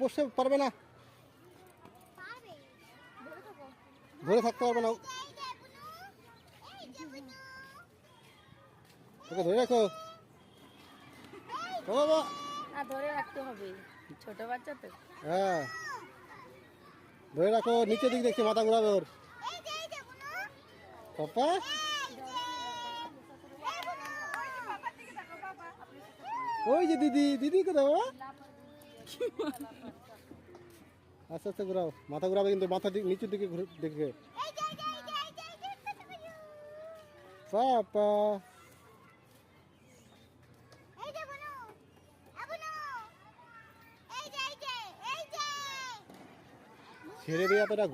বসে পারবে না, ধরে থাকতে পারবে না, ওকে ধরে রাখো। ও বাবা, ধরে রাখতে হবে, ছোট বাচ্চা তো। হ্যাঁ ধরে রাখো, নিচের দিক দেখছি মাথা ঘুরাবে ওর। পাপা ওই যে দিদি, দিদি কোথাও বাবা? আস্তে আস্তে ঘুরাও, মাথা ঘুরাবে কিন্তু, মাথা নিচের দিকে দেখে। পাপা ছেড়ে দিয়ে এতটা